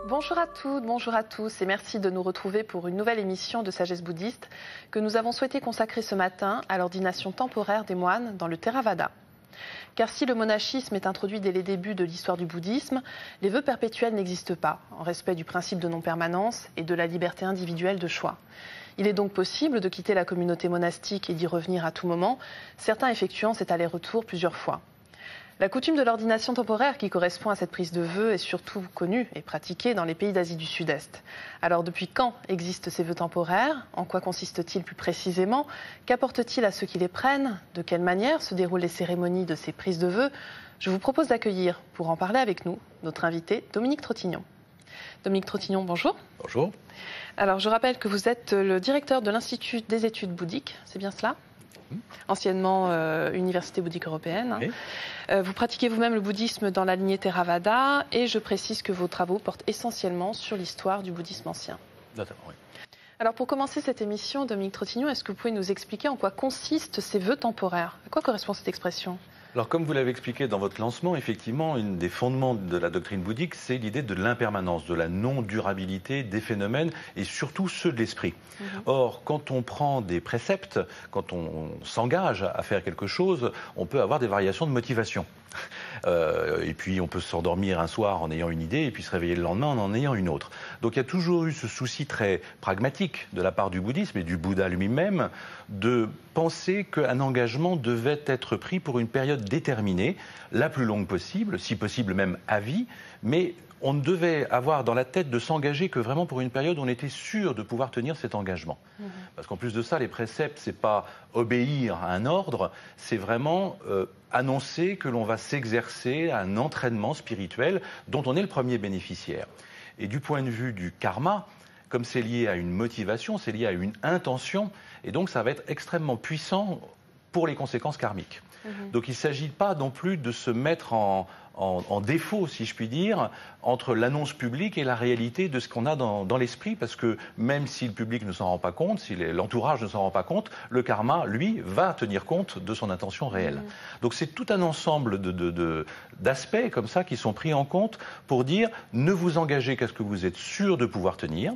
Bonjour à toutes, bonjour à tous et merci de nous retrouver pour une nouvelle émission de Sagesse bouddhiste que nous avons souhaité consacrer ce matin à l'ordination temporaire des moines dans le Theravada. Car si le monachisme est introduit dès les débuts de l'histoire du bouddhisme, les vœux perpétuels n'existent pas, en respect du principe de non-permanence et de la liberté individuelle de choix. Il est donc possible de quitter la communauté monastique et d'y revenir à tout moment, certains effectuant cet aller-retour plusieurs fois. La coutume de l'ordination temporaire qui correspond à cette prise de vœux est surtout connue et pratiquée dans les pays d'Asie du Sud-Est. Alors depuis quand existent ces vœux temporaires? En quoi consistent-ils plus précisément? Qu'apportent-ils à ceux qui les prennent? De quelle manière se déroulent les cérémonies de ces prises de vœux? Je vous propose d'accueillir, pour en parler avec nous, notre invité Dominique Trottignon. Dominique Trottignon, bonjour. Bonjour. Alors je rappelle que vous êtes le directeur de l'Institut des études bouddhiques, c'est bien cela? Anciennement Université bouddhique européenne. Oui. Vous pratiquez vous-même le bouddhisme dans la lignée Theravada et je précise que vos travaux portent essentiellement sur l'histoire du bouddhisme ancien. Notamment, oui. Alors pour commencer cette émission, Dominique Trottignon, est-ce que vous pouvez nous expliquer en quoi consistent ces vœux temporaires? À quoi correspond cette expression? Alors, comme vous l'avez expliqué dans votre lancement, effectivement, une des fondements de la doctrine bouddhique, c'est l'idée de l'impermanence, de la non-durabilité des phénomènes et surtout ceux de l'esprit. Or, quand on prend des préceptes, quand on s'engage à faire quelque chose, on peut avoir des variations de motivation. Et puis on peut s'endormir un soir en ayant une idée et puis se réveiller le lendemain en ayant une autre. Donc il y a toujours eu ce souci très pragmatique de la part du bouddhisme et du Bouddha lui-même de penser qu'un engagement devait être pris pour une période déterminée, la plus longue possible, si possible même à vie, mais on ne devait avoir dans la tête de s'engager que vraiment pour une période où on était sûr de pouvoir tenir cet engagement. Parce qu'en plus de ça, les préceptes, c'est pas obéir à un ordre, c'est vraiment annoncer que l'on va s'exercer à un entraînement spirituel dont on est le premier bénéficiaire. Et du point de vue du karma, comme c'est lié à une motivation, c'est lié à une intention, et donc ça va être extrêmement puissant pour les conséquences karmiques. Donc il ne s'agit pas non plus de se mettre en défaut, si je puis dire, entre l'annonce publique et la réalité de ce qu'on a dans l'esprit, parce que même si le public ne s'en rend pas compte, si l'entourage ne s'en rend pas compte, le karma, lui, va tenir compte de son intention réelle. Donc c'est tout un ensemble d'aspects comme ça qui sont pris en compte pour dire ne vous engagez qu'à ce que vous êtes sûr de pouvoir tenir.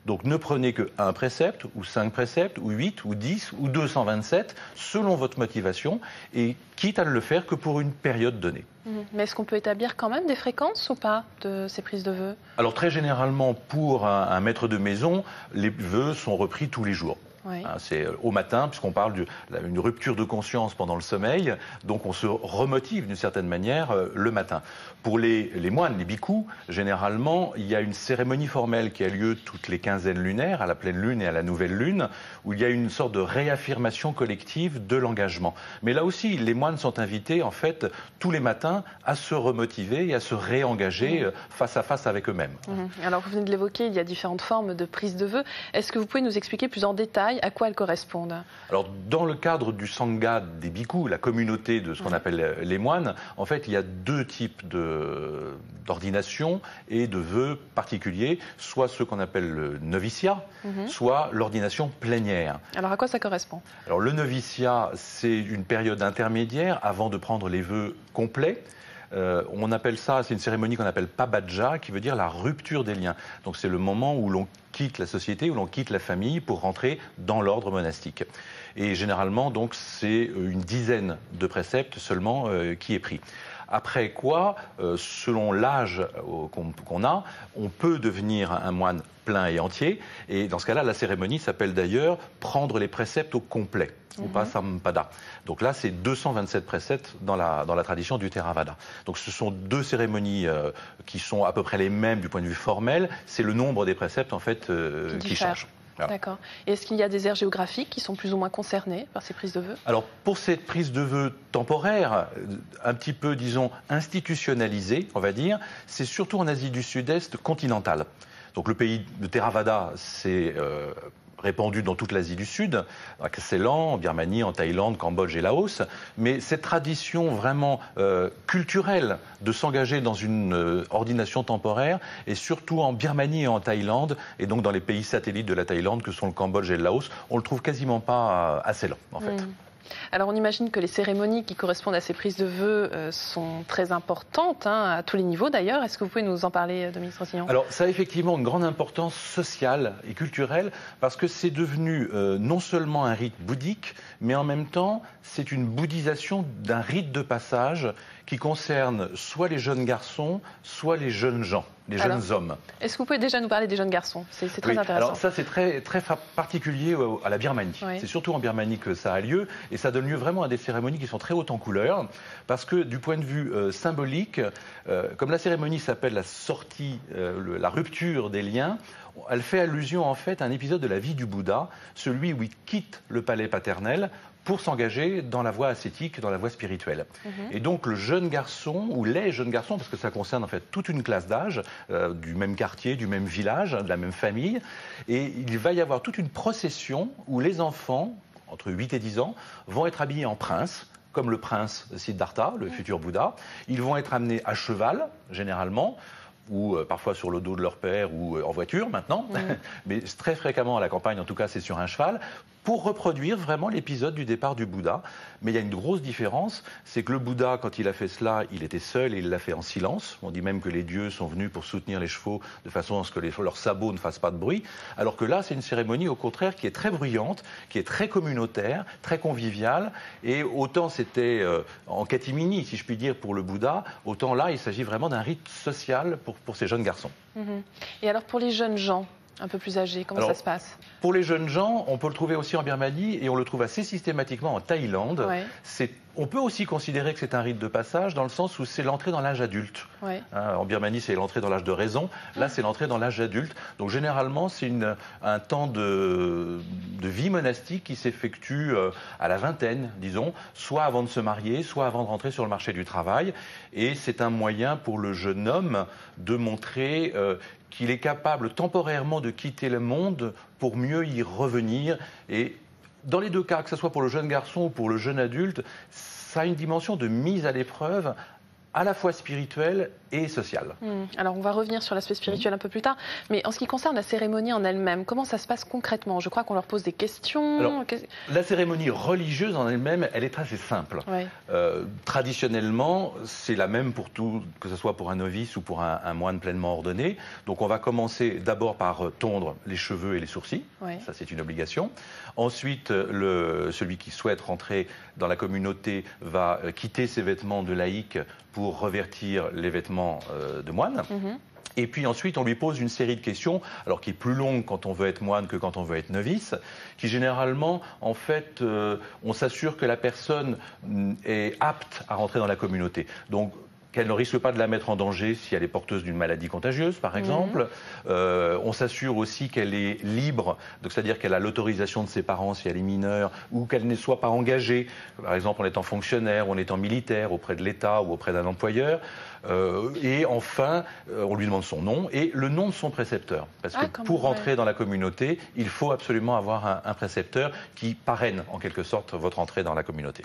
Donc ne prenez que 1 précepte, ou 5 préceptes, ou 8, ou 10, ou 227, selon votre motivation, et quitte à ne le faire que pour une période donnée. Mais est-ce qu'on peut établir quand même des fréquences ou pas de ces prises de vœux? Alors très généralement, pour un maître de maison, les vœux sont repris tous les jours. Oui. C'est au matin, puisqu'on parle d'une rupture de conscience pendant le sommeil, donc on se remotive d'une certaine manière le matin. Pour les moines, les bhikkhus, généralement, il y a une cérémonie formelle qui a lieu toutes les quinzaines lunaires, à la pleine lune et à la nouvelle lune, où il y a une sorte de réaffirmation collective de l'engagement. Mais là aussi, les moines sont invités, en fait, tous les matins, à se remotiver et à se réengager face à face avec eux-mêmes. Alors vous venez de l'évoquer, il y a différentes formes de prise de vœux. Est-ce que vous pouvez nous expliquer plus en détail à quoi elles correspondent? Alors, dans le cadre du Sangha des bhikkhus, la communauté de ce qu'on appelle les moines, en fait, il y a 2 types d'ordination et de vœux particuliers, soit ce qu'on appelle le noviciat, soit l'ordination plénière. Alors, à quoi ça correspond? Alors, le noviciat, c'est une période intermédiaire avant de prendre les vœux complets. On appelle ça, c'est une cérémonie qu'on appelle pabadja, qui veut dire la rupture des liens. Donc c'est le moment où l'on quitte la société, où l'on quitte la famille pour rentrer dans l'ordre monastique. Et généralement, donc, c'est une dizaine de préceptes seulement qui est pris. Après quoi, selon l'âge qu'on a, on peut devenir un moine plein et entier. Et dans ce cas-là, la cérémonie s'appelle d'ailleurs prendre les préceptes au complet, ou pas sampada. Donc là, c'est 227 préceptes dans la tradition du Theravada. Donc ce sont 2 cérémonies qui sont à peu près les mêmes du point de vue formel. C'est le nombre des préceptes, en fait, qui change. Voilà. D'accord. Et est-ce qu'il y a des aires géographiques qui sont plus ou moins concernées par ces prises de vœux? Alors, pour cette prise de vœux temporaire, un petit peu, disons, institutionnalisée, on va dire, c'est surtout en Asie du Sud-Est continentale. Donc le pays de Theravada, c'est répandu dans toute l'Asie du Sud, à Ceylan, en Birmanie, en Thaïlande, Cambodge et Laos. Mais cette tradition vraiment culturelle de s'engager dans une ordination temporaire est surtout en Birmanie et en Thaïlande, et donc dans les pays satellites de la Thaïlande que sont le Cambodge et le Laos, on le trouve quasiment pas à Ceylan, en fait. Alors on imagine que les cérémonies qui correspondent à ces prises de vœux sont très importantes, hein, à tous les niveaux d'ailleurs. Est-ce que vous pouvez nous en parler, Dominique Trintignant ? Alors ça a effectivement une grande importance sociale et culturelle parce que c'est devenu non seulement un rite bouddhique, mais en même temps c'est une bouddhisation d'un rite de passage qui concerne soit les jeunes garçons, soit les jeunes gens, les jeunes hommes. Est-ce que vous pouvez déjà nous parler des jeunes garçons ? C'est très intéressant. Alors ça c'est très particulier à la Birmanie. Oui. C'est surtout en Birmanie que ça a lieu et ça donne lieu vraiment à des cérémonies qui sont très hautes en couleurs parce que du point de vue symbolique, comme la cérémonie s'appelle la sortie, la rupture des liens, elle fait allusion en fait à un épisode de la vie du Bouddha, celui où il quitte le palais paternel pour s'engager dans la voie ascétique, dans la voie spirituelle. Et donc le jeune garçon, ou les jeunes garçons, parce que ça concerne en fait toute une classe d'âge, du même quartier, du même village, de la même famille, et il va y avoir toute une procession où les enfants, entre 8 et 10 ans, vont être habillés en prince, comme le prince Siddhartha, le futur Bouddha. Ils vont être amenés à cheval, généralement, ou parfois sur le dos de leur père ou en voiture maintenant, mais très fréquemment à la campagne, en tout cas c'est sur un cheval, pour reproduire vraiment l'épisode du départ du Bouddha. Mais il y a une grosse différence, c'est que le Bouddha, quand il a fait cela, il était seul et il l'a fait en silence. On dit même que les dieux sont venus pour soutenir les chevaux de façon à ce que leurs sabots ne fassent pas de bruit, alors que là c'est une cérémonie au contraire qui est très bruyante, qui est très communautaire, très conviviale, et autant c'était en catimini, si je puis dire, pour le Bouddha, autant là il s'agit vraiment d'un rite social pour ces jeunes garçons. Et alors pour les jeunes gens un peu plus âgés, comment ça se passe ? Pour les jeunes gens, on peut le trouver aussi en Birmanie et on le trouve assez systématiquement en Thaïlande. Ouais. On peut aussi considérer que c'est un rite de passage dans le sens où c'est l'entrée dans l'âge adulte. Ouais. En Birmanie, c'est l'entrée dans l'âge de raison. Là, c'est l'entrée dans l'âge adulte. Donc généralement, c'est un temps de vie monastique qui s'effectue à la vingtaine, disons, soit avant de se marier, soit avant de rentrer sur le marché du travail. Et c'est un moyen pour le jeune homme de montrer qu'il est capable temporairement de quitter le monde pour mieux y revenir. Et dans les deux cas, que ce soit pour le jeune garçon ou pour le jeune adulte, ça a une dimension de mise à l'épreuve à la fois spirituelle et sociale. Alors on va revenir sur l'aspect spirituel un peu plus tard, mais en ce qui concerne la cérémonie en elle-même, comment ça se passe concrètement ? Je crois qu'on leur pose des questions. Alors, la cérémonie religieuse en elle-même, elle est assez simple. Ouais. Traditionnellement, c'est la même pour tout, que ce soit pour un novice ou pour un moine pleinement ordonné. Donc on va commencer d'abord par tondre les cheveux et les sourcils, ça c'est une obligation. Ensuite, celui qui souhaite rentrer dans la communauté va quitter ses vêtements de laïc pour revêtir les vêtements de moine. Et puis ensuite, on lui pose une série de questions, alors qui est plus longue quand on veut être moine que quand on veut être novice, qui généralement, en fait, on s'assure que la personne est apte à rentrer dans la communauté. Donc, qu'elle ne risque pas de la mettre en danger si elle est porteuse d'une maladie contagieuse, par exemple. On s'assure aussi qu'elle est libre, c'est-à-dire qu'elle a l'autorisation de ses parents si elle est mineure, ou qu'elle ne soit pas engagée, par exemple en étant fonctionnaire, ou en étant militaire auprès de l'État ou auprès d'un employeur. Et enfin, on lui demande son nom et le nom de son précepteur. Parce que pour rentrer dans la communauté, il faut absolument avoir un précepteur qui parraine en quelque sorte votre entrée dans la communauté.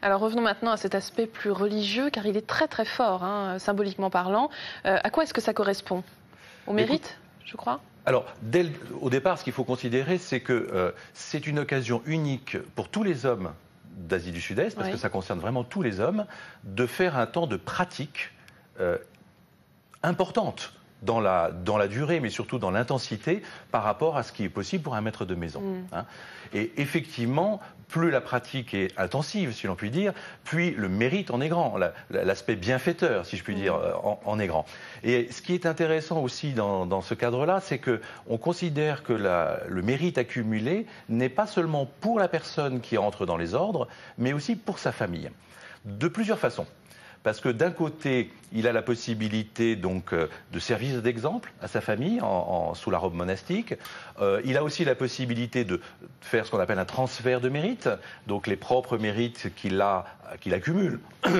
Alors revenons maintenant à cet aspect plus religieux, car il est très très fort, hein, symboliquement parlant. À quoi est-ce que ça correspond ? Au mérite, je crois ? Alors, au départ, ce qu'il faut considérer, c'est que c'est une occasion unique pour tous les hommes d'Asie du Sud-Est, parce que ça concerne vraiment tous les hommes, de faire un temps de pratique importante dans la durée, mais surtout dans l'intensité, par rapport à ce qui est possible pour un maître de maison. Et effectivement, plus la pratique est intensive, si l'on peut dire, puis le mérite en est grand, l'aspect bienfaiteur, si je puis dire, en est grand. Et ce qui est intéressant aussi dans ce cadre-là, c'est qu'on considère que le mérite accumulé n'est pas seulement pour la personne qui entre dans les ordres, mais aussi pour sa famille, de plusieurs façons. Parce que d'un côté, il a la possibilité donc de servir d'exemple à sa famille sous la robe monastique. Il a aussi la possibilité de faire ce qu'on appelle un transfert de mérite. Donc les propres mérites qu'il accumule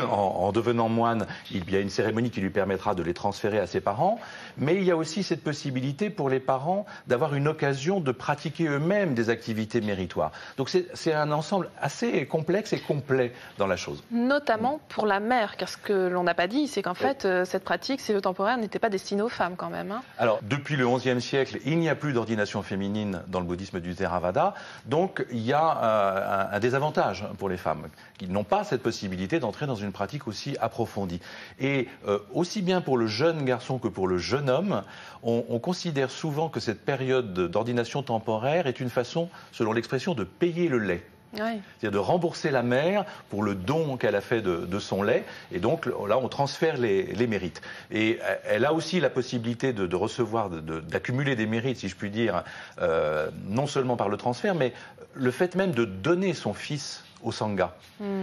en devenant moine, il y a une cérémonie qui lui permettra de les transférer à ses parents. Mais il y a aussi cette possibilité pour les parents d'avoir une occasion de pratiquer eux-mêmes des activités méritoires. Donc c'est un ensemble assez complexe et complet dans la chose. Notamment pour la mère, car ce que l'on n'a pas dit, c'est qu'en fait, cette pratique, ces vœux temporaires, n'était pas destinée aux femmes quand même. Hein. Alors, depuis le XIe siècle, il n'y a plus d'ordination féminine dans le bouddhisme du Theravada, donc il y a un désavantage pour les femmes qui n'ont pas cette possibilité d'entrer dans une pratique aussi approfondie. Et aussi bien pour le jeune garçon que pour le jeune homme, on considère souvent que cette période d'ordination temporaire est une façon, selon l'expression, de payer le lait. Oui. C'est-à-dire de rembourser la mère pour le don qu'elle a fait de son lait. Et donc là, on transfère les mérites. Et elle a aussi la possibilité de recevoir, d'accumuler des mérites, si je puis dire, non seulement par le transfert, mais le fait même de donner son fils au Sangha.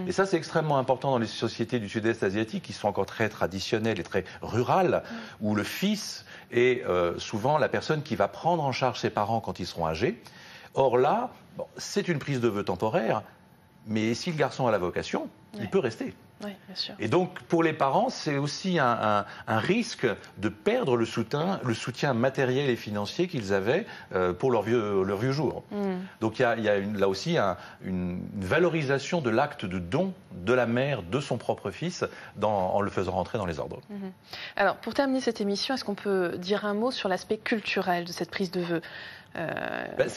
Et ça, c'est extrêmement important dans les sociétés du sud-est asiatique qui sont encore très traditionnelles et très rurales, où le fils est souvent la personne qui va prendre en charge ses parents quand ils seront âgés. Or là, bon, c'est une prise de vœu temporaire, mais si le garçon a la vocation, il peut rester. Oui, bien sûr. Et donc, pour les parents, c'est aussi un risque de perdre le soutien matériel et financier qu'ils avaient pour leur vieux jour. Donc, il y a là aussi une valorisation de l'acte de don de la mère de son propre fils en le faisant rentrer dans les ordres. Alors, pour terminer cette émission, est-ce qu'on peut dire un mot sur l'aspect culturel de cette prise de vœux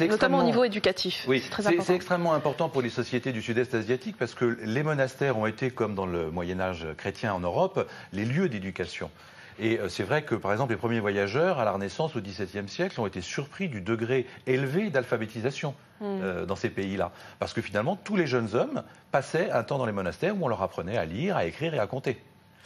notamment au niveau éducatif. Oui, c'est extrêmement important pour les sociétés du sud-est asiatique parce que les monastères ont été, comme dans le Moyen-Âge chrétien en Europe, les lieux d'éducation. Et c'est vrai que, par exemple, les premiers voyageurs à la Renaissance au XVIIe siècle ont été surpris du degré élevé d'alphabétisation dans ces pays-là. Parce que finalement, tous les jeunes hommes passaient un temps dans les monastères où on leur apprenait à lire, à écrire et à compter.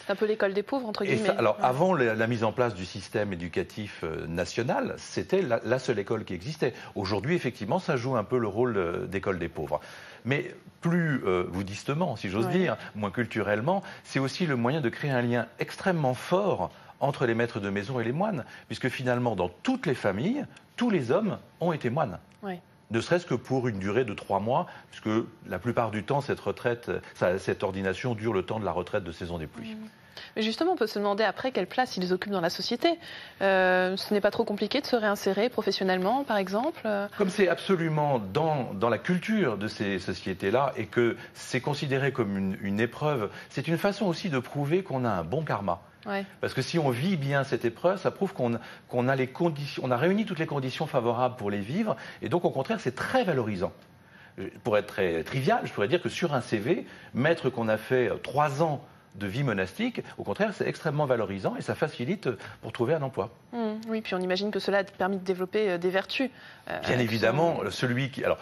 C'est un peu l'école des pauvres, entre guillemets. Avant la mise en place du système éducatif national, c'était la seule école qui existait. Aujourd'hui, effectivement, ça joue un peu le rôle d'école des pauvres. Mais plus bouddhistement, si j'ose dire, moins culturellement, c'est aussi le moyen de créer un lien extrêmement fort entre les maîtres de maison et les moines, puisque finalement, dans toutes les familles, tous les hommes ont été moines. Oui. Ne serait-ce que pour une durée de 3 mois, puisque la plupart du temps, cette ordination dure le temps de la retraite de saison des pluies. Mais justement, on peut se demander après quelle place ils occupent dans la société. Ce n'est pas trop compliqué de se réinsérer professionnellement, par exemple? Comme c'est absolument dans la culture de ces sociétés-là et que c'est considéré comme une épreuve, c'est une façon aussi de prouver qu'on a un bon karma. Ouais. Parce que si on vit bien cette épreuve, ça prouve qu'on a les conditions, on a réuni toutes les conditions favorables pour les vivre, et donc au contraire, c'est très valorisant. Pour être très trivial, je pourrais dire que sur un CV, mettre qu'on a fait 3 ans de vie monastique, au contraire, c'est extrêmement valorisant et ça facilite pour trouver un emploi. Oui, puis on imagine que cela a permis de développer des vertus. Bien évidemment, celui qui... Alors,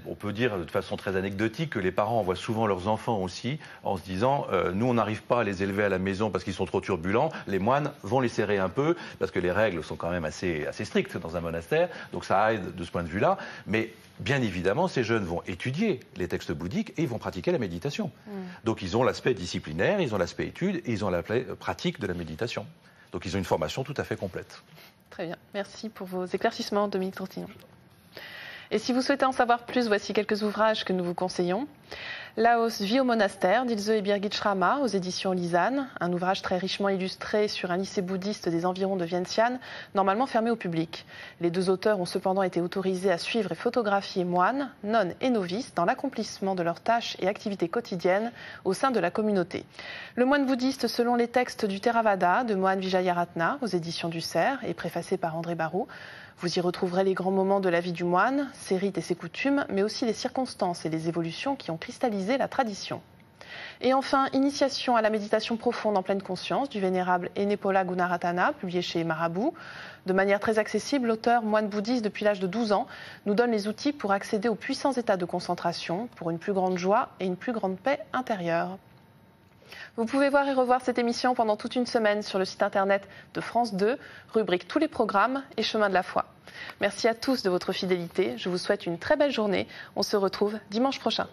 on peut dire de façon très anecdotique que les parents envoient souvent leurs enfants aussi en se disant nous, on n'arrive pas à les élever à la maison parce qu'ils sont trop turbulents, les moines vont les serrer un peu parce que les règles sont quand même assez strictes dans un monastère, donc ça aide de ce point de vue-là. Mais bien évidemment, ces jeunes vont étudier les textes bouddhiques et ils vont pratiquer la méditation. Donc ils ont l'aspect disciplinaire, ils ont l'aspect étude et ils ont l'aspect pratique de la méditation. Donc ils ont une formation tout à fait complète. Très bien. Merci pour vos éclaircissements, Dominique Tortillon. Et si vous souhaitez en savoir plus, voici quelques ouvrages que nous vous conseillons. Laos, vie au monastère, d'Ilse et Birgit Shrama, aux éditions Lisanne, un ouvrage très richement illustré sur un lycée bouddhiste des environs de Vientiane, normalement fermé au public. Les 2 auteurs ont cependant été autorisés à suivre et photographier moines, nonnes et novices dans l'accomplissement de leurs tâches et activités quotidiennes au sein de la communauté. Le moine bouddhiste selon les textes du Theravada de Mohan Vijayaratna, aux éditions du Cerf, et préfacé par André Barrault. Vous y retrouverez les grands moments de la vie du moine, ses rites et ses coutumes, mais aussi les circonstances et les évolutions qui ont cristallisé la tradition. Et enfin, Initiation à la méditation profonde en pleine conscience du vénérable Enepola Gunaratana, publié chez Marabout. De manière très accessible, l'auteur, moine bouddhiste depuis l'âge de 12 ans, nous donne les outils pour accéder aux puissants états de concentration, pour une plus grande joie et une plus grande paix intérieure. Vous pouvez voir et revoir cette émission pendant toute une semaine sur le site internet de France 2, rubrique tous les programmes et chemin de la foi. Merci à tous de votre fidélité. Je vous souhaite une très belle journée. On se retrouve dimanche prochain.